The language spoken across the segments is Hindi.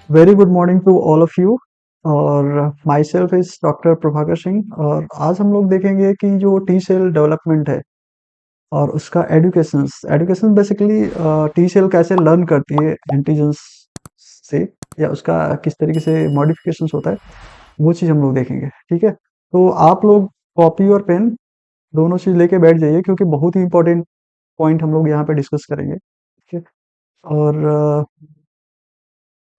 Very good morning to all of you. और myself is doctor Prabhakar Singh, और आज हम लोग देखेंगे कि जो टी सेल डेवलपमेंट है और उसका education education basically T cell कैसे लर्न करती है एंटीजेंस से, या उसका किस तरीके से मॉडिफिकेशंस होता है, वो चीज़ हम लोग देखेंगे। ठीक है, तो आप लोग कॉपी और पेन दोनों चीज़ लेके बैठ जाइए, क्योंकि बहुत ही इंपॉर्टेंट पॉइंट हम लोग यहाँ पे डिस्कस करेंगे। ठीक है, और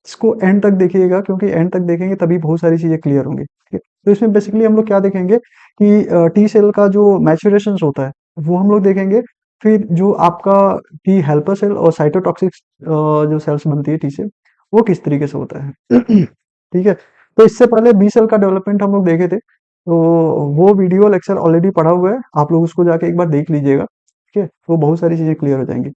इसको एंड तक देखिएगा, क्योंकि एंड तक देखेंगे तभी बहुत सारी चीज़ें क्लियर होंगी। ठीक है, तो इसमें बेसिकली हम लोग क्या देखेंगे कि टी सेल का जो मैच्योरेशन होता है वो हम लोग देखेंगे। फिर जो आपका टी हेल्पर सेल और साइटोटॉक्सिक जो सेल्स बनती है टी सेल, वो किस तरीके से होता है। ठीक है, तो इससे पहले बी सेल का डेवलपमेंट हम लोग देखे थे, तो वो वीडियो लेक्चर ऑलरेडी पढ़ा हुआ है, आप लोग उसको जाके एक बार देख लीजिएगा। ठीक है, तो बहुत सारी चीज़ें क्लियर हो जाएंगी।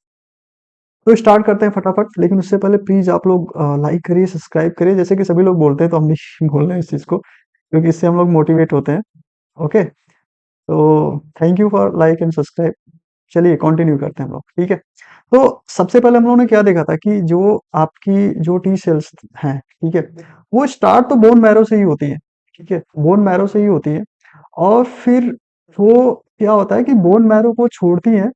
तो स्टार्ट करते हैं फटाफट, लेकिन उससे पहले प्लीज आप लोग लाइक करिए, सब्सक्राइब करिए, जैसे कि सभी लोग बोलते हैं, तो हम भी बोल रहे हैं इस चीज को, क्योंकि इससे हम लोग मोटिवेट होते हैं। ओके, तो thank you for like and subscribe. चलिए कंटिन्यू करते हैं हम लोग। ठीक है, तो सबसे पहले हम लोगों ने क्या देखा था कि जो आपकी जो टी सेल्स हैं, ठीक है, वो स्टार्ट तो बोन मैरो से ही होती है। ठीक है, बोन मैरो से ही होती है, और फिर वो क्या होता है कि बोन मैरो को छोड़ती है,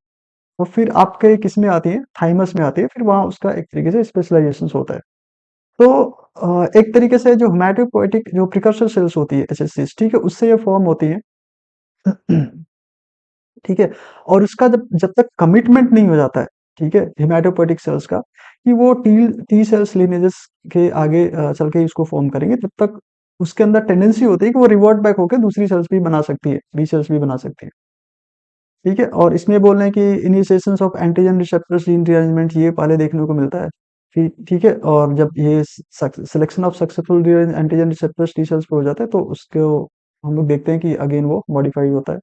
और फिर आपके किस में आती है, थाइमस में आती है, फिर वहां उसका एक तरीके से स्पेशलाइजेशन होता है। तो एक तरीके से जो हेमाटोपोएटिक जो प्रिकर्सर सेल्स होती है, एचएससीज, ठीक है, उससे ये फॉर्म होती है। ठीक है, और उसका जब जब तक कमिटमेंट नहीं हो जाता है, ठीक है, हेमाटोपोएटिक सेल्स का, कि वो टी टी सेल्स लिनेजेस के आगे चल के इसको फॉर्म करेंगे, तब तक उसके अंदर टेंडेंसी होती है कि वो रिवर्ट बैक होकर दूसरी सेल्स भी बना सकती है, बी सेल्स भी बना सकती है। ठीक है, और इसमें बोल रहे हैं कि इनिशिएशंस of antigen receptors gene rearrangement ये पहले देखने को मिलता है। ठीक है, और जब ये selection of successful antigen receptors T cells पे हो जाता है, तो उसको हम लोग देखते हैं कि अगेन वो मॉडिफाई होता है।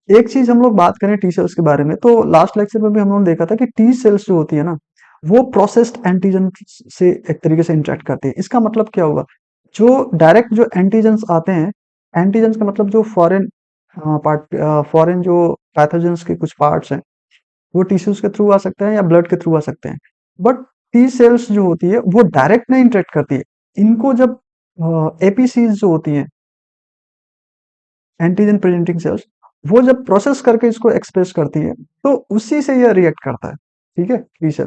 एक चीज हम लोग बात करें टी सेल्स के बारे में, तो लास्ट लेक्चर में भी हम लोगों ने देखा था कि टी सेल्स जो होती है ना, वो प्रोसेस्ड एंटीजन से एक तरीके से इंटरेक्ट करती है। इसका मतलब क्या होगा, जो डायरेक्ट जो एंटीजेंस आते हैं, एंटीजेंस का मतलब जो फॉरेन पार्ट, फॉरेन जो पैथोजेंस के कुछ पार्ट्स हैं, वो टिश्यूज के थ्रू आ सकते हैं या ब्लड के थ्रू आ सकते हैं। बट टी सेल्स जो होती है वो डायरेक्ट नहीं इंटरेक्ट करती है। इनको जब एपीसीज जो होती हैं, एंटीजन प्रेजेंटिंग सेल्स, वो जब प्रोसेस करके इसको एक्सप्रेस करती है, तो उसी से यह रिएक्ट करता है। ठीक है, टी सेल।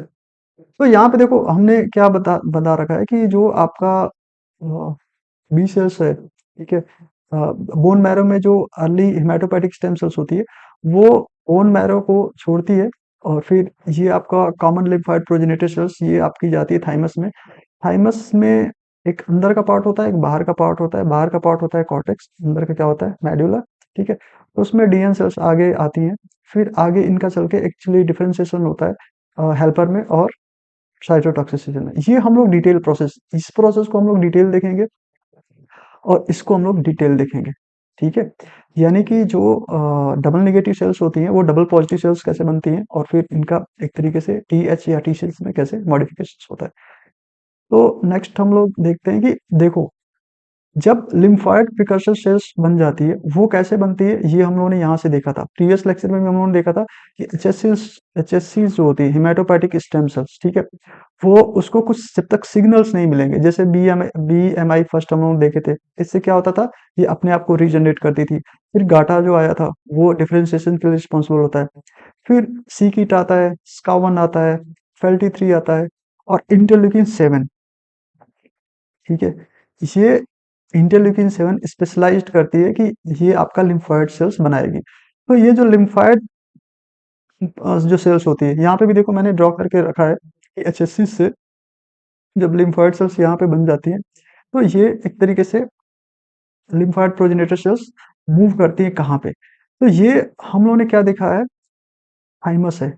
तो यहाँ पे देखो हमने क्या बता बता रखा है कि जो आपका बी सेल्स है, ठीक है, बोन मैरो में जो अर्ली हेमाटोपोएटिक स्टेम सेल्स होती है, वो बोन मैरो को छोड़ती है, और फिर ये आपका कॉमन लिम्फोइड प्रोजेनेटर सेल्स ये आपकी जाती है थाइमस में। थाइमस में एक अंदर का पार्ट होता है, एक बाहर का पार्ट होता है। बाहर का पार्ट होता है कॉर्टेक्स, अंदर का क्या होता है, मेडुला। ठीक है, तो उसमें डीएन सेल्स आगे आती हैं, फिर आगे इनका चल के एक्चुअली डिफरेंशिएशन होता है हेल्पर में और साइटोटॉक्सिसिटी में। ये हम लोग डिटेल प्रोसेस, इस प्रोसेस को हम लोग डिटेल देखेंगे, और इसको हम लोग डिटेल देखेंगे। ठीक है, यानी कि जो डबल नेगेटिव सेल्स होती हैं वो डबल पॉजिटिव सेल्स कैसे बनती हैं, और फिर इनका एक तरीके से टी एच या टी सेल्स में कैसे मॉडिफिकेशन होता है। तो नेक्स्ट हम लोग देखते हैं कि देखो, जब लिम्फोइड प्रिकर्सर सेल्स बन जाती है, वो कैसे बनती है, ये हम लोगों ने यहाँ से देखा था। प्रीवियस लेक्चर में भी हम लोगों ने देखा था कि एचएससी जो होती है, हेमाटोपोएटिक स्टेम सेल्स, ठीक है, वो उसको कुछ जब तक सिग्नल्स नहीं मिलेंगे, जैसे बी एम आई फर्स्ट हम लोग देखे थे, इससे क्या होता था, ये अपने आप को रीजनरेट करती थी। फिर गाटा जो आया था, वो डिफरेंशिएशन के लिए रिस्पॉन्सिबल होता है। फिर सी किट आता है, स्कावन आता है, फेल्टी 3 आता है, और इंटरल्यूकिन 7। ठीक है, ये इंटरल्यूकिन 7 स्पेशलाइज्ड करती है कि ये आपका लिम्फोइड सेल्स बनाएगी। तो ये जो लिम्फोइड जो सेल्स होती है, यहाँ पे भी देखो मैंने ड्रॉ करके रखा है कि एचएससी से जब लिम्फोइड सेल्स यहाँ पे बन जाती हैं, तो ये एक तरीके से लिम्फोइड प्रोजेनेटर सेल्स मूव करती है कहाँ पे, तो ये हम लोगों ने क्या देखा है, थाइमस है।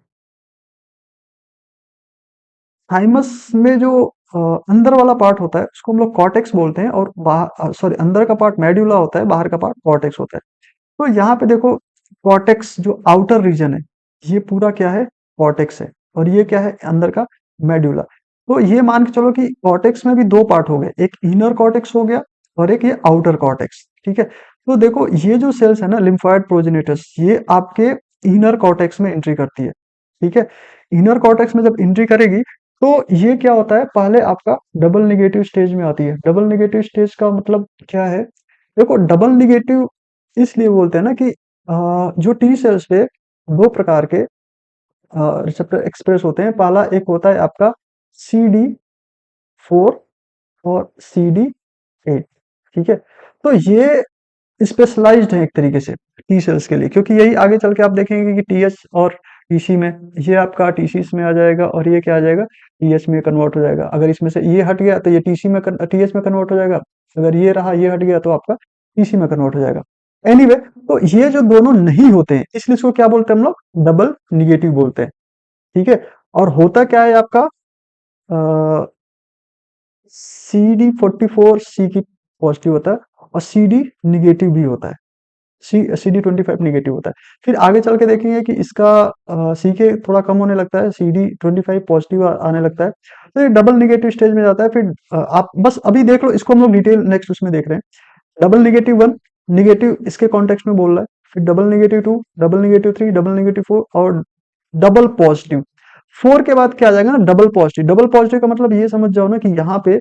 थाइमस में जो अंदर वाला पार्ट होता है उसको हम लोग कॉर्टेक्स बोलते हैं, और बाहर, सॉरी, अंदर का पार्ट मेड्यूला होता है, बाहर का पार्ट कॉर्टेक्स होता है। तो यहाँ पे देखो, कॉर्टेक्स जो आउटर रीजन है, ये पूरा क्या है, कॉर्टेक्स है, और ये क्या है, अंदर का मेड्यूला। तो ये मान के चलो कि कॉर्टेक्स में भी दो पार्ट हो गए, एक इनर कॉर्टेक्स हो गया और एक ये आउटर कॉर्टेक्स। ठीक है, तो देखो ये जो सेल्स है ना, लिम्फोइड प्रोजेनेटर्स, ये आपके इनर कॉर्टेक्स में एंट्री करती है। ठीक है, इनर कॉर्टेक्स में जब एंट्री करेगी, तो ये क्या होता है, पहले आपका डबल निगेटिव स्टेज में आती है। डबल निगेटिव स्टेज का मतलब क्या है, देखो डबल निगेटिव इसलिए बोलते हैं ना कि जो टी सेल्स पे दो प्रकार के रिसेप्टर एक्सप्रेस होते हैं। पहला एक होता है आपका CD4 और CD8, ठीक है। तो ये स्पेशलाइज्ड है एक तरीके से टी सेल्स के लिए, क्योंकि यही आगे चल के आप देखेंगे कि टीएच और टीसी में, ये आपका टीसी में आ जाएगा और ये क्या आ जाएगा, टीएच में कन्वर्ट हो जाएगा। अगर इसमें से ये हट गया तो ये टीसी में टीएच में कन्वर्ट हो जाएगा। अगर ये रहा, ये हट गया तो आपका टीसी में कन्वर्ट हो जाएगा। एनीवे तो ये जो दोनों नहीं होते हैं, इसलिए इसको क्या बोलते हैं हम लोग, डबल निगेटिव बोलते हैं, ठीक है। और होता क्या है आपका, CD44 सी की पॉजिटिव होता है और CD निगेटिव भी होता है, CD25 निगेटिव होता है। फिर आगे चल के देखेंगे कि इसका CK थोड़ा कम होने लगता है, CD25 पॉजिटिव आने लगता है, तो ये डबल निगेटिव स्टेज में जाता है। फिर आप बस अभी देख लो, इसको हम लोग डिटेल नेक्स्ट उसमें देख रहे हैं। डबल निगेटिव 1 निगेटिव इसके कॉन्टेक्स्ट में बोल रहा है, फिर double negative 2, double negative 3, double negative 4 और डबल पॉजिटिव 4 के बाद क्या आ जाएगा ना, डबल पॉजिटिव। डबल पॉजिटिव का मतलब ये समझ जाओ ना कि यहाँ पे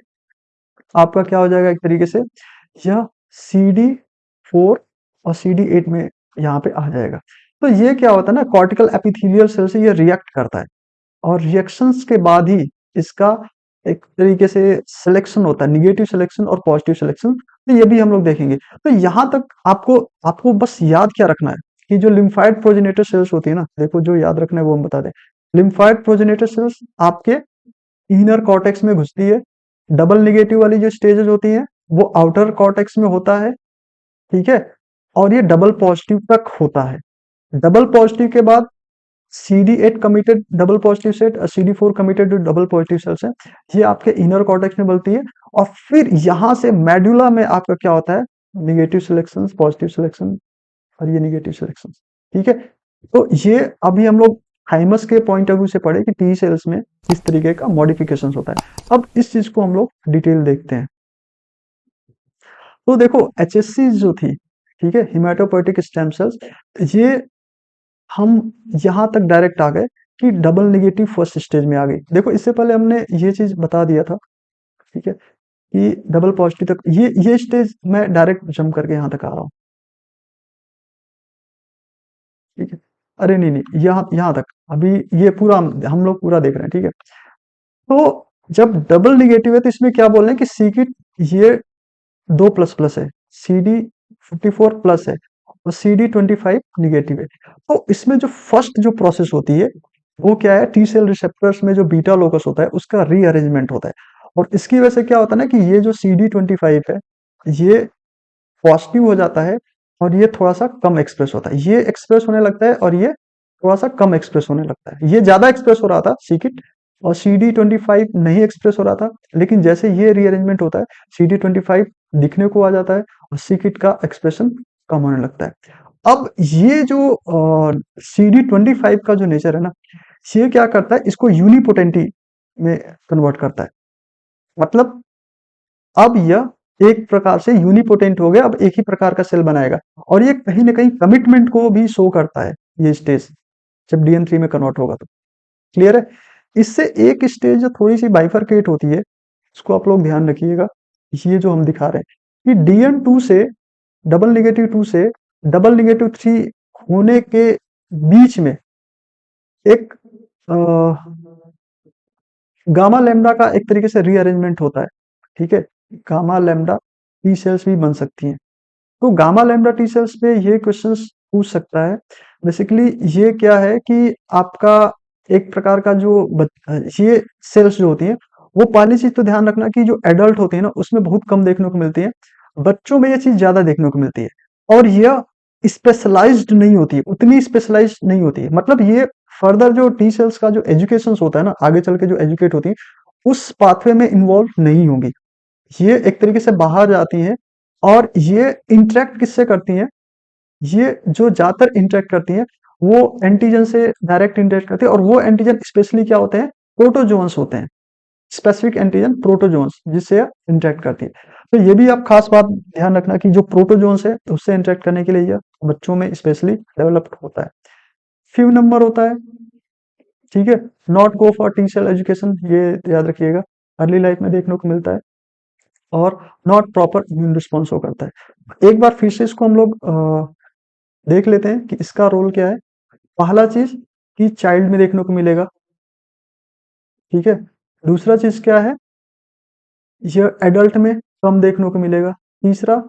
आपका क्या हो जाएगा एक तरीके से, यह CD4 और CD8 में यहाँ पे आ जाएगा। तो ये क्या होता है ना, कॉर्टिकल एपिथेलियल सेल से ये रिएक्ट करता है और रिएक्शंस के बाद ही इसका एक तरीके से सिलेक्शन होता है, निगेटिव सिलेक्शन और पॉजिटिव सिलेक्शन। तो ये भी हम लोग देखेंगे। तो यहाँ तक आपको आपको बस याद क्या रखना है कि जो लिम्फाइड प्रोजेनेटर सेल्स होती है ना, देखो जो याद रखना है वो हम बता दें। लिम्फाइड प्रोजेनेटर सेल्स आपके इनर कॉर्टेक्स में घुसती है। डबल निगेटिव वाली जो स्टेजेस होती हैं वो आउटर कॉर्टेक्स में होता है, ठीक है। और ये डबल पॉजिटिव तक होता है। डबल पॉजिटिव के बाद CD8 committed double positive set और CD4 कमिटेड जो डबल पॉजिटिव सेल्स हैं, ये आपके इनर कॉर्टेक्स में बनती है। और फिर यहां से मेडुला में आपका क्या होता है, निगेटिव सिलेक्शन, पॉजिटिव सिलेक्शन और ये निगेटिव सिलेक्शन, ठीक है। तो ये अभी हम लोग थाइमस के पॉइंट ऑफ व्यू से पढ़े कि टी सेल्स में किस तरीके का मॉडिफिकेशन होता है। अब इस चीज को हम लोग डिटेल देखते हैं। तो देखो HSC जो थी, ठीक है, हिमेटोपोइटिक स्टेम सेल्स, ये हम यहाँ तक डायरेक्ट आ गए कि डबल निगेटिव फर्स्ट स्टेज में आ गई। देखो इससे पहले हमने ये चीज बता दिया था, ठीक है, कि डबल पॉजिटिव तक ये स्टेज मैं डायरेक्ट जंप करके यहाँ तक आ रहा हूँ, ठीक है। अरे नहीं नहीं, यहाँ यहाँ तक अभी ये पूरा हम लोग पूरा देख रहे हैं, ठीक है। तो जब डबल निगेटिव है तो इसमें क्या बोल रहे हैं कि सी की ये 2++ है, CD54 प्लस है और CD25 निगेटिव है। तो इसमें जो फर्स्ट जो प्रोसेस होती है वो क्या है, टी सेल रिसेप्टर्स में जो बीटा लोकस होता है उसका रीअरेंजमेंट होता है। और इसकी वजह से क्या होता है ना कि ये जो CD25 है ये पॉजिटिव हो जाता है और ये थोड़ा सा कम एक्सप्रेस होता है, ये एक्सप्रेस होने लगता है और ये थोड़ा सा कम एक्सप्रेस होने लगता है। ये ज्यादा एक्सप्रेस हो रहा था सीकिट और CD25 नहीं एक्सप्रेस हो रहा था, लेकिन जैसे ये रीअरेंजमेंट होता है CD25 दिखने को आ जाता है और सीकिट का एक्सप्रेशन कम होने लगता है। अब ये जो CD25 का जो नेचर है ना, ये क्या करता है, इसको यूनिपोटेंटी में कन्वर्ट करता है। मतलब अब यह एक प्रकार से यूनिपोटेंट हो गया, अब एक ही प्रकार का सेल बनाएगा और ये कहीं ना कहीं कमिटमेंट को भी शो करता है ये स्टेज, जब DN3 में कन्वर्ट होगा तो। क्लियर है। इससे एक स्टेज जो थोड़ी सी बाइफरकेट होती है, इसको आप लोग ध्यान रखिएगा। ये जो हम दिखा रहे हैं कि DN2 से डबल निगेटिव 2 से डबल निगेटिव 3 होने के बीच में एक गामा लैम्डा का एक तरीके से रीअरेंजमेंट होता है, ठीक है। गामा लैम्डा टी सेल्स भी बन सकती हैं। तो गामा लैम्डा टी सेल्स पे ये क्वेश्चंस पूछ सकता है। बेसिकली ये क्या है कि आपका एक प्रकार का जो ये सेल्स जो होती हैं, वो पहली चीज तो ध्यान रखना कि जो एडल्ट होते हैं ना उसमें बहुत कम देखने को मिलती है, बच्चों में ये चीज ज्यादा देखने को मिलती है। और यह स्पेशलाइज्ड नहीं होती है, उतनी स्पेशलाइज्ड नहीं होती है। मतलब ये फर्दर जो टी सेल्स का जो एजुकेशन होता है ना, आगे चल के जो एजुकेट होती है उस पाथवे में इन्वॉल्व नहीं होंगी। ये एक तरीके से बाहर जाती हैं और ये इंटरेक्ट किससे करती हैं, ये जो ज्यादातर इंटरेक्ट करती हैं वो एंटीजन से डायरेक्ट इंटरेक्ट करती है। और वो एंटीजन स्पेशली क्या होते हैं, प्रोटोजोन्स होते हैं, स्पेसिफिक एंटीजन प्रोटोजोन्स जिससे इंटरेक्ट करती है। तो ये भी आप खास बात ध्यान रखना कि जो प्रोटोजोन्स है उससे इंटरेक्ट करने के लिए यह बच्चों में स्पेशली डेवलप्ड होता है। फ्यू नंबर होता है ठीक है। Not go for T cell education, ये याद रखिएगा, अर्ली लाइफ में देखने को मिलता है। और not proper immune response show करता है। एक बार फिर से इसको हम लोग देख लेते हैं कि इसका रोल क्या है। पहला चीज कि चाइल्ड में देखने को मिलेगा, ठीक है। दूसरा चीज क्या है, यह एडल्ट में कम देखने को मिलेगा। तीसरा,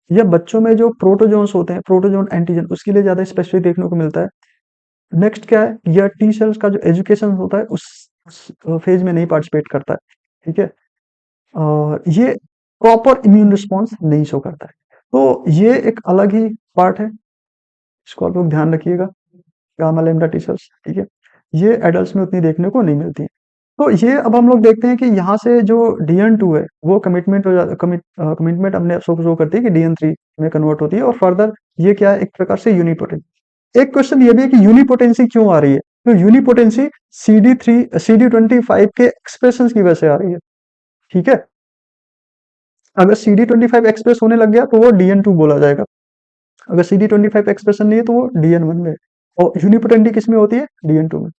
यह बच्चों में जो प्रोटोजोन्स होते हैं, प्रोटोजोन एंटीजन, उसके लिए ज्यादा स्पेसिफिक देखने को मिलता है। नेक्स्ट क्या है, यह टी सेल्स का जो एजुकेशन होता है उस फेज में नहीं पार्टिसिपेट करता है, ठीक है। ये प्रॉपर इम्यून रिस्पॉन्स नहीं शो करता है। तो ये एक अलग ही पार्ट है, इसको आप लोग ध्यान रखिएगा, गामा लैम्डा टी सेल्स, ठीक है। ये एडल्ट्स में उतनी देखने को नहीं मिलती है। तो ये अब हम लोग देखते हैं कि यहाँ से जो DN2 है वो कमिटमेंट हो जाता, कमिटमेंट हमने शो करती है कि DN3 में कन्वर्ट होती है, और फर्दर ये क्या है, एक प्रकार से यूनिपोटेंट। एक क्वेश्चन ये भी है कि यूनिपोटेंसी क्यों आ रही है। तो यूनिपोटेंसी CD25 के एक्सप्रेशन की वजह से आ रही है, ठीक है। अगर CD25 एक्सप्रेस होने लग गया तो वो DN2 बोला जाएगा। अगर CD25 एक्सप्रेशन नहीं है तो वो DN1 में है। और यूनिपोटेंटी किस में होती है, DN2 में।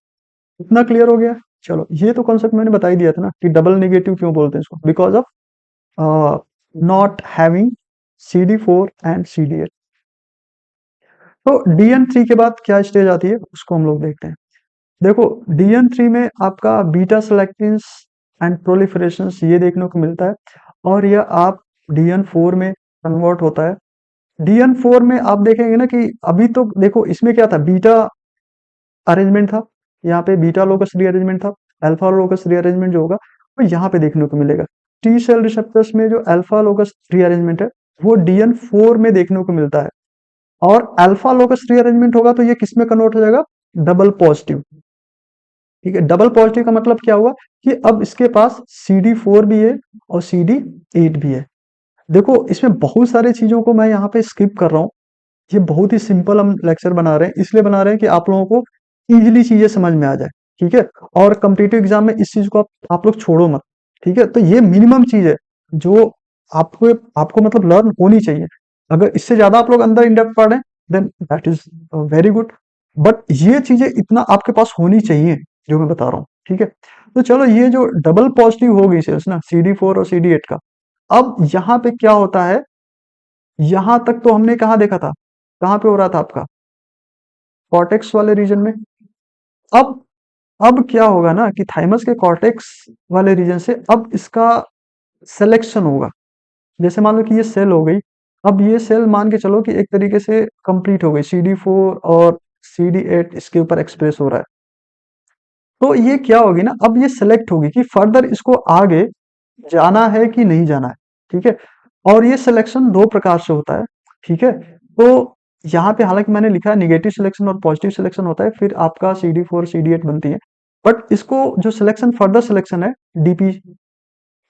इतना क्लियर हो गया। चलो, ये तो कॉन्सेप्ट मैंने बता ही दिया था ना कि डबल नेगेटिव क्यों बोलते हैं इसको, because of not having CD4 and CD8। तो DN3 के बाद क्या स्टेज आती है उसको हम लोग देखते हैं। देखो, DN3 में आपका बीटा सेलेक्टिन्स एंड प्रोलिफरेशंस ये देखने को मिलता है, और यह आप DN4 में कन्वर्ट होता है। DN4 में आप देखेंगे ना कि अभी तो देखो इसमें क्या था, बीटा अरेंजमेंट था, यहाँ पे बीटा लोकस रीअरेंजमेंट था। अल्फा लोकस रीअरेंजमेंट जो होगा वो यहाँ पे देखने को मिलेगा। टी सेल रिसेप्टर्स में जो अल्फा लोकस रीअरेंजमेंट है वो DN4 में देखने को मिलता है। और अल्फा लोकस रीअरेंजमेंट होगा तो ये किस में कन्वर्ट हो जाएगा, डबल पॉजिटिव, ठीक है। डबल पॉजिटिव का मतलब क्या हुआ कि अब इसके पास CD4 भी है और CD8 भी है। देखो, इसमें बहुत सारी चीजों को मैं यहाँ पे स्किप कर रहा हूँ। ये बहुत ही सिंपल हम लेक्चर बना रहे हैं, इसलिए बना रहे हैं कि आप लोगों को इजीली चीजें समझ में आ जाए, ठीक है। और कॉम्पिटिटिव एग्जाम में इस चीज को आप लोग छोड़ो मत, ठीक है। तो ये मिनिमम चीज है जो आपको आपको मतलब लर्न होनी चाहिए। अगर इससे ज्यादा आप लोग अंदर इन डेप्थ पढ़ रहे हैं then that is very good, but ये चीजें इतना आपके पास होनी चाहिए जो मैं बता रहा हूँ, ठीक है। तो चलो, ये जो डबल पॉजिटिव हो गई सेल्स ना, CD4 और CD8 का, अब यहाँ पे क्या होता है, यहां तक तो हमने कहा देखा था, कहाँ पे हो रहा था आपका, कॉर्टेक्स वाले रीजन में। अब अब क्या होगा ना कि थाइमस के कॉर्टेक्स वाले रीजन से अब इसका सिलेक्शन होगा। जैसे मान लो कि ये सेल हो गई, अब ये सेल मान के चलो कि एक तरीके से कंप्लीट हो गई, CD4 और CD8 इसके ऊपर एक्सप्रेस हो रहा है। तो ये क्या होगी ना, अब ये सिलेक्ट होगी कि फर्दर इसको आगे जाना है कि नहीं जाना है, ठीक है। और ये सिलेक्शन दो प्रकार से होता है, ठीक है। तो यहाँ पे हालांकि मैंने लिखा है निगेटिव सिलेक्शन और पॉजिटिव सिलेक्शन होता है, फिर आपका CD4 CD8 बनती है। बट इसको जो सिलेक्शन, फर्दर सिलेक्शन है डीपी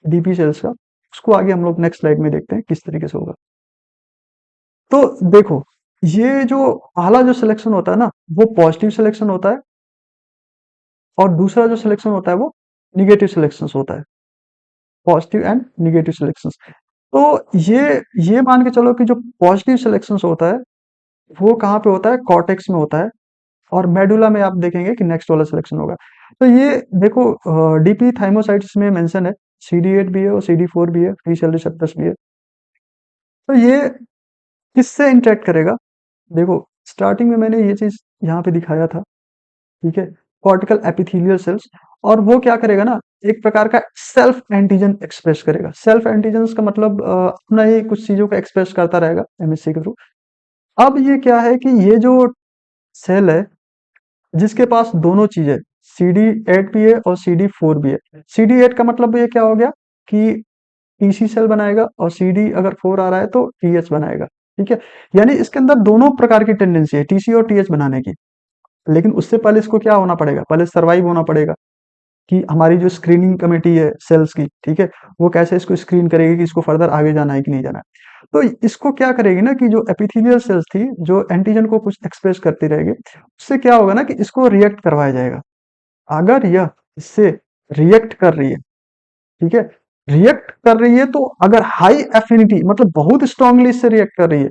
डीपी सेल्स का, उसको आगे हम लोग नेक्स्ट स्लाइड में देखते हैं किस तरीके से होगा। तो देखो, ये जो पहला जो सिलेक्शन होता है ना वो पॉजिटिव सिलेक्शन होता है, और दूसरा जो सिलेक्शन होता है वो निगेटिव सिलेक्शन होता है, पॉजिटिव एंड निगेटिव सिलेक्शन। तो ये मान के चलो कि जो पॉजिटिव सिलेक्शन होता है वो कहाँ पे होता है, कॉर्टेक्स में होता है। और मेडुला में आप देखेंगे कि नेक्स्ट वाला सिलेक्शन होगा। तो ये देखो, डीपी थाइमोसाइट्स में मेंशन है, CD8 भी है और CD4 भी है, टी सेल रिसेप्टर्स भी है। तो ये किससे इंटरेक्ट करेगा, देखो स्टार्टिंग में मैंने ये चीज यहाँ पे दिखाया था, ठीक है। कॉर्टिकल एपिथेलियल सेल्स, और वो क्या करेगा ना, एक प्रकार का सेल्फ एंटीजन एक्सप्रेस करेगा। सेल्फ एंटीजन का मतलब अपना ही कुछ चीजों को एक्सप्रेस करता रहेगा MSC के थ्रू। अब ये क्या है कि ये जो सेल है जिसके पास दोनों चीजें, CD8 भी है और CD4 भी है। CD8 का मतलब ये क्या हो गया कि TC सेल बनाएगा, और CD अगर 4 आ रहा है तो TH बनाएगा, ठीक है। यानी इसके अंदर दोनों प्रकार की टेंडेंसी है, TC और TH बनाने की। लेकिन उससे पहले इसको क्या होना पड़ेगा, पहले सर्वाइव होना पड़ेगा कि हमारी जो स्क्रीनिंग कमेटी है सेल्स की, ठीक है, वो कैसे इसको स्क्रीन करेगी कि इसको फर्दर आगे जाना है कि नहीं जाना है। तो इसको क्या करेगी ना कि जो एपिथेलियल सेल्स थी जो एंटीजन को कुछ एक्सप्रेस करती रहेगी, उससे क्या होगा ना कि इसको रिएक्ट करवाया जाएगा। अगर यह इससे रिएक्ट कर रही है, ठीक है, रिएक्ट कर रही है, तो अगर हाई एफिनिटी मतलब बहुत स्ट्रांगली इससे रिएक्ट कर रही है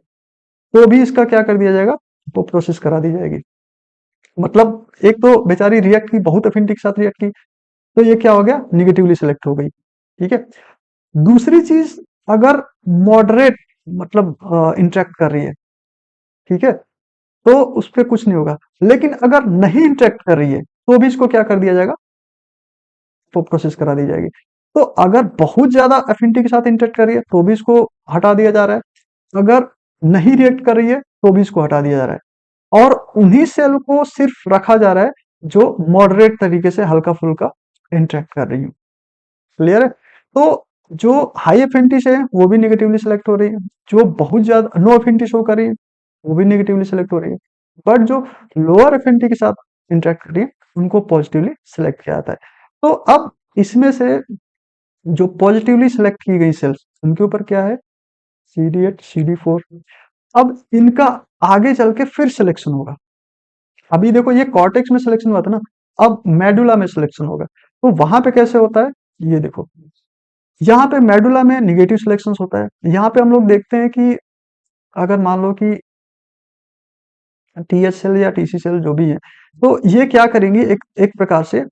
तो भी इसका क्या कर दिया जाएगा, वो प्रोसेस करा दी जाएगी। मतलब एक तो बेचारी रिएक्ट की, बहुत अफिनिटी के साथ रिएक्ट की, तो ये क्या हो गया, निगेटिवली सिलेक्ट हो गई। ठीक है। दूसरी चीज, अगर मॉडरेट मतलब इंटरेक्ट कर रही है, ठीक है, तो उस पर कुछ नहीं होगा। लेकिन अगर नहीं इंटरेक्ट कर रही है तो भी इसको क्या कर दिया जाएगा, तो प्रोसेस करा दी जाएगी। तो अगर बहुत ज्यादा एफिनिटी के साथ इंटरेक्ट कर रही है तो भी इसको हटा दिया जा रहा है, अगर नहीं रिएक्ट कर रही है तो भी इसको हटा दिया जा रहा है, और उन्हीं सेल को सिर्फ रखा जा रहा है जो मॉडरेट तरीके से हल्का फुल्का इंटरेक्ट कर रही है। क्लियर है। तो जो हाई एफिनिटी से है वो भी नेगेटिवली सिलेक्ट हो रही है, जो बहुत ज्यादा नो एफिनिटी शो कर रही है वो भी नेगेटिवली सिलेक्ट हो रही है, बट जो लोअर एफिनिटी के साथ इंटरेक्ट कर रही है उनको पॉजिटिवली सिलेक्ट किया जाता है। तो अब इसमें से जो पॉजिटिवली सिलेक्ट की गई सेल्स उनके ऊपर क्या है, CD8 CD4। अब इनका आगे चल के फिर सिलेक्शन होगा। अभी देखो ये कॉर्टेक्स में सिलेक्शन हुआ था ना, अब मेडुला में सिलेक्शन होगा। तो वहां पे कैसे होता है, ये देखो, यहाँ पे मेडुला में निगेटिव सिलेक्शन होता है। यहाँ पे हम लोग देखते हैं कि अगर मान लो कि TH सेल या TC सेल जो भी है, तो ये क्या करेंगी, एक एक प्रकार से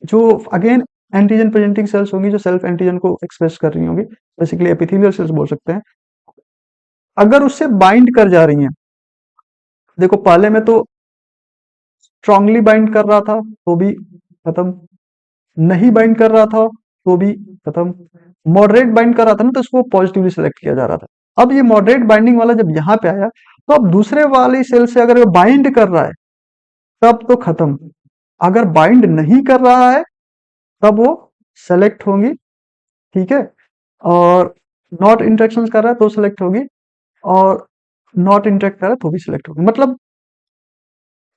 जो अगेन एंटीजन प्रेजेंटिंग सेल्स होंगी, जो सेल्फ एंटीजन को एक्सप्रेस कर रही होंगी, बेसिकली एपिथेलियल सेल्स बोल सकते हैं, अगर उससे बाइंड कर जा रही हैं। देखो पहले में तो स्ट्रांगली बाइंड कर रहा था तो भी खत्म, नहीं बाइंड कर रहा था तो भी खत्म, मॉडरेट बाइंड कर रहा था ना तो इसको पॉजिटिवली सिलेक्ट किया जा रहा था। अब ये मॉडरेट बाइंडिंग वाला जब यहाँ पे आया तो अब दूसरे वाली सेल से अगर बाइंड कर रहा है तब तो खत्म, अगर बाइंड नहीं कर रहा है तब वो सेलेक्ट होंगी। ठीक है। और नॉट इंटरेक्शन कर रहा है तो सिलेक्ट होगी, और नॉट इंटरेक्ट कर रहा है तो भी सिलेक्ट होगी। मतलब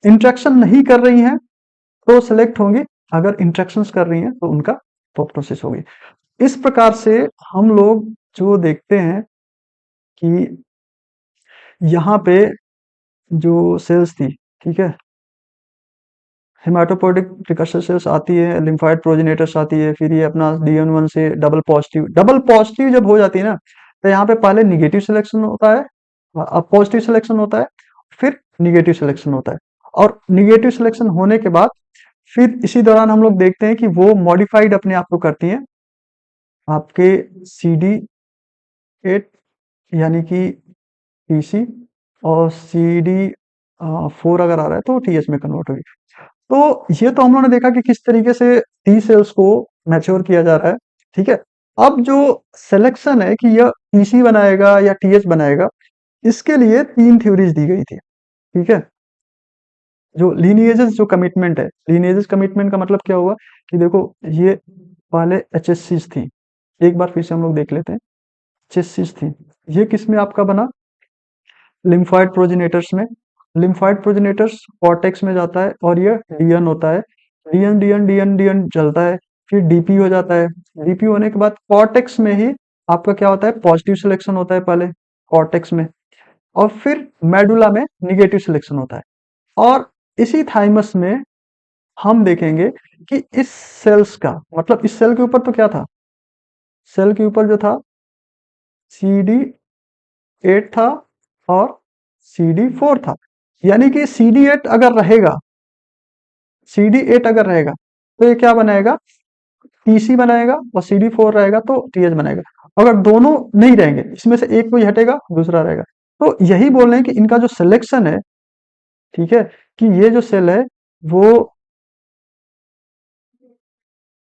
इंटरेक्शन नहीं कर रही हैं तो सिलेक्ट होंगी, अगर इंटरेक्शन कर रही हैं तो उनका प्रोसेस होगी। इस प्रकार से हम लोग जो देखते हैं कि यहाँ पे जो सेल्स थी, ठीक है, हेमाटोपोइटिक प्रिकर्सर सेल्स आती है, लिम्फाइड प्रोजेनेटर्स आती है, फिर ये अपना DN1 से डबल पॉजिटिव, डबल पॉजिटिव जब हो जाती है ना तो यहाँ पे पहले निगेटिव सिलेक्शन होता है, अब पॉजिटिव सिलेक्शन होता है, फिर निगेटिव सिलेक्शन होता है, और निगेटिव सिलेक्शन होने के बाद फिर इसी दौरान हम लोग देखते हैं कि वो मॉडिफाइड अपने आप को करती हैं आपके CD8 यानी कि TC, और CD4 अगर आ रहा है तो TH में कन्वर्ट होगी। तो ये तो हम लोगों ने देखा कि किस तरीके से टी सेल्स को मैच्योर किया जा रहा है। ठीक है। अब जो सिलेक्शन है कि यह TC बनाएगा या TH बनाएगा, इसके लिए तीन थ्योरीज दी गई थी। ठीक है। जो लीनिएजेस जो कमिटमेंट है, लीनिएजेस कमिटमेंट का मतलब क्या हुआ कि देखो ये पहले HSCs थी, एक बार फिर से हम लोग देख लेते हैं। HSCs थी, ये किस में आपका बना, लिम्फॉइड प्रोजेनेटर्स में। लिम्फॉइड प्रोजेनेटर्स कॉर्टेक्स में जाता है और ये डीएन होता है, डीएन डीएन डीएन डीएन चलता है, फिर डीपी हो जाता है। डीपी होने के बाद कॉर्टेक्स में ही आपका क्या होता है, पॉजिटिव सिलेक्शन होता है पहले कॉर्टेक्स में, और फिर मेडुला में निगेटिव सिलेक्शन होता है। और इसी थाइमस में हम देखेंगे कि इस सेल्स का मतलब इस सेल के ऊपर तो क्या था, सेल के ऊपर जो था CD8 था और CD4 था। यानी कि CD8 अगर रहेगा तो ये क्या बनाएगा, TC बनाएगा, और CD4 रहेगा तो TH बनाएगा। अगर दोनों नहीं रहेंगे, इसमें से एक कोई हटेगा दूसरा रहेगा। तो यही बोल रहे हैं कि इनका जो सिलेक्शन है, ठीक है, कि ये जो सेल है वो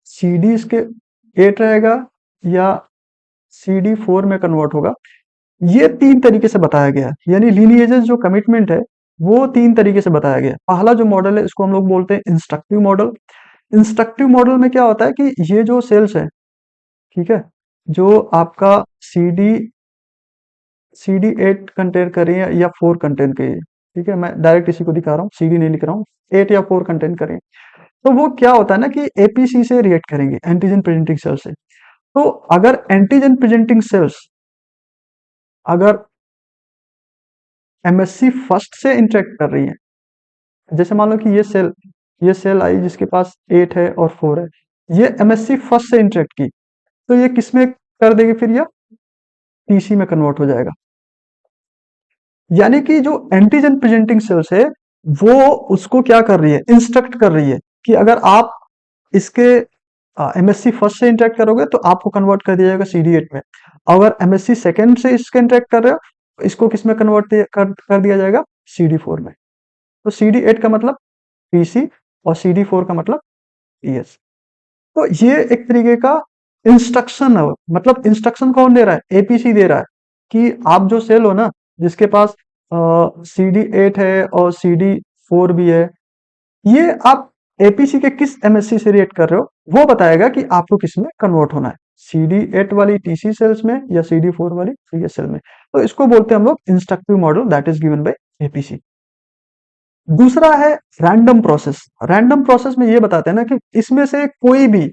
CD इसके 8 रहेगा या CD4 में कन्वर्ट होगा। ये तीन तरीके से बताया गया है, यानी लीनिएजेस जो कमिटमेंट है वो तीन तरीके से बताया गया है। पहला जो मॉडल है इसको हम लोग बोलते हैं इंस्ट्रक्टिव मॉडल। इंस्ट्रक्टिव मॉडल में क्या होता है कि ये जो सेल्स है, ठीक है, जो आपका CD8 कंटेन कर रही है या 4 कंटेन कर रही है, ठीक है, मैं डायरेक्ट इसी को दिखा रहा हूँ, CD नहीं लिख रहा हूँ, 8 या 4 कंटेन करें, तो वो क्या होता है ना कि APC से रिएक्ट करेंगे, एंटीजन प्रेजेंटिंग सेल से। तो अगर एंटीजन प्रेजेंटिंग सेल्स अगर MSC फर्स्ट से इंटरेक्ट कर रही है, जैसे मान लो कि ये सेल आई जिसके पास 8 है और 4 है, ये MSC फर्स्ट से इंटरेक्ट की, तो ये किस में कर देगी, फिर ये TC में कन्वर्ट हो जाएगा। यानी कि जो एंटीजन प्रेजेंटिंग सेल्स है वो उसको क्या कर रही है, इंस्ट्रक्ट कर रही है कि अगर आप इसके एमएससी फर्स्ट से इंटरेक्ट करोगे तो आपको कन्वर्ट कर दिया जाएगा CD8 में। अगर एमएससी सेकंड से इसके इंटरेक्ट कर रहे हो तो इसको किस में कन्वर्ट कर दिया जाएगा, CD4 में। तो CD8 का मतलब PC और CD4 का मतलब PS। तो ये एक तरीके का इंस्ट्रक्शन है, मतलब इंस्ट्रक्शन कौन दे रहा है, एपीसी दे रहा है कि आप जो सेल हो ना, जिसके पास CD8 है और CD4 भी है, ये आप एपीसी के किस एमएससी से रिएक्ट कर रहे हो, वो बताएगा कि आपको किस में कन्वर्ट होना है, CD8 वाली टीसी सेल्स में या CD4 वाली सीएस सेल में। तो इसको बोलते हैं हम लोग instructive model that is given by APC. दूसरा है रैंडम प्रोसेस। रैंडम प्रोसेस में ये बताते हैं ना कि इसमें से कोई भी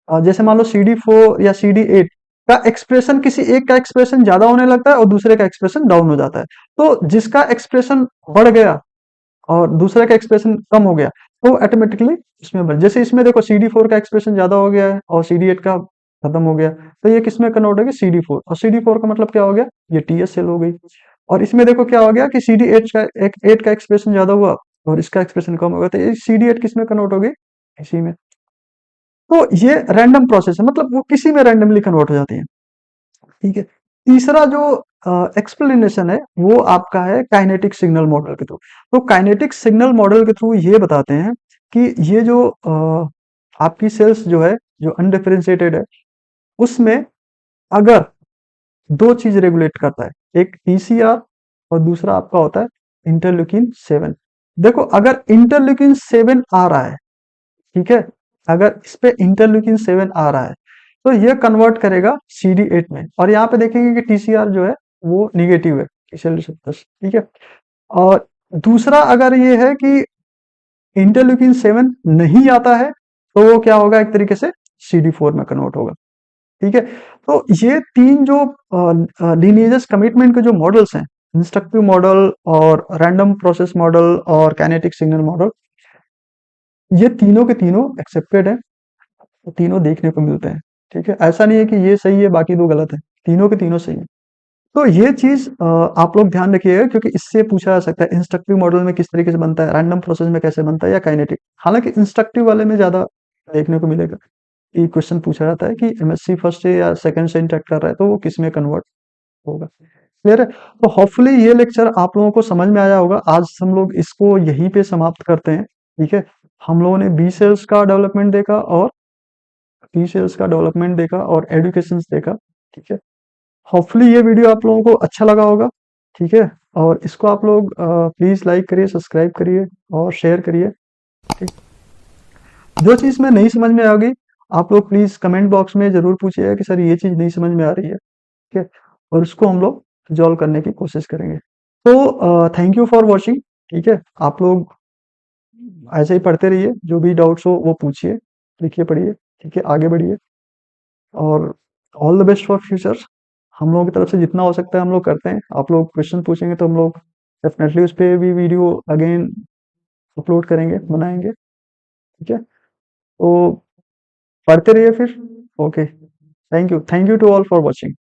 जैसे मान लो CD4 या CD8 का एक्सप्रेशन, किसी एक का एक्सप्रेशन ज्यादा होने लगता है और दूसरे का एक्सप्रेशन डाउन हो जाता है। तो जिसका एक्सप्रेशन बढ़ गया और दूसरे का एक्सप्रेशन कम हो गया तो ऑटोमेटिकली इसमें बढ़, जैसे इसमें देखो CD4 का एक्सप्रेशन ज्यादा हो गया है और CD8 का खत्म हो गया, तो ये किसमें कन्वर्ट हो गया, CD4। और CD4 का मतलब क्या हो गया, ये TS सेल हो गई। और इसमें देखो क्या हो गया कि CD8 का एक्सप्रेशन ज्यादा हुआ और इसका एक्सप्रेशन कम हो गया, तो ये CD8 किसमें कन्वर्ट हो गई, इसी में। तो ये रैंडम प्रोसेस है, मतलब वो किसी में रैंडमली कन्वर्ट हो जाती है। ठीक है। तीसरा जो एक्सप्लेनेशन है वो आपका है काइनेटिक सिग्नल मॉडल के थ्रू। तो काइनेटिक सिग्नल मॉडल के थ्रू ये बताते हैं कि ये जो आपकी सेल्स जो है, जो अनडिफरेंशिएटेड है, उसमें अगर दो चीज रेगुलेट करता है, एक TCR और दूसरा आपका होता है इंटरल्यूकिन 7। देखो अगर इंटरल्यूकिन 7 आ रहा है, ठीक है, अगर इस पे इंटरल्यूकिन 7 आ रहा है तो ये कन्वर्ट करेगा CD8 में। और यहाँ पे देखेंगे कि TCR जो है वो निगेटिव है, टी-सेल रिसेप्टर्स, ठीक है। और दूसरा अगर ये है कि इंटरल्यूकिन 7 नहीं आता है तो वो क्या होगा, एक तरीके से CD4 में कन्वर्ट होगा। ठीक है। तो ये तीन जो लीनिएजेस कमिटमेंट के जो मॉडल्स हैं, इंस्ट्रक्टिव मॉडल और रैंडम प्रोसेस मॉडल और काइनेटिक सिग्नल मॉडल, ये तीनों के तीनों एक्सेप्टेड है, तीनों देखने को मिलते हैं। ठीक है, ऐसा नहीं है कि ये सही है बाकी दो गलत है, तीनों के तीनों सही है। तो ये चीज आप लोग ध्यान रखिएगा, क्योंकि इससे पूछा जा सकता है इंस्ट्रक्टिव मॉडल में किस तरीके से बनता है, रैंडम प्रोसेस में कैसे बनता है, या काइनेटिक। हालांकि इंस्ट्रक्टिव वाले में ज्यादा देखने को मिलेगा कि क्वेश्चन पूछा जाता है कि एमएससी फर्स्ट से या सेकंड से इंटरेक्ट कर रहा है तो वो किस में कन्वर्ट होगा। क्लियर है। तो होपफुली ये लेक्चर आप लोगों को समझ में आया होगा। आज हम लोग इसको यहीं पे समाप्त करते हैं। ठीक है, हम लोगों ने बी सेल्स का डेवलपमेंट देखा और टी सेल्स का डेवलपमेंट देखा और एडुकेशन देखा। ठीक है, होपफुली ये वीडियो आप लोगों को अच्छा लगा होगा। ठीक है, और इसको आप लोग प्लीज लाइक करिए, सब्सक्राइब करिए और शेयर करिए। ठीक, जो चीज में नहीं समझ में आ गई आप लोग प्लीज कमेंट बॉक्स में जरूर पूछिएगा कि सर ये चीज नहीं समझ में आ रही है। ठीक है, और उसको हम लोग रिजॉल्व करने की कोशिश करेंगे। तो थैंक यू फॉर वॉचिंग। ठीक है, आप लोग ऐसे ही पढ़ते रहिए, जो भी डाउट्स हो वो पूछिए, लिखिए, पढ़िए। ठीक है, आगे बढ़िए और all the best for future. हम लोगों की तरफ से जितना हो सकता है हम लोग करते हैं। आप लोग क्वेश्चन पूछेंगे तो हम लोग डेफिनेटली उस पे भी वीडियो अगेन अपलोड करेंगे, बनाएंगे। ठीक है, तो पढ़ते रहिए फिर। Okay, thank you to all for watching.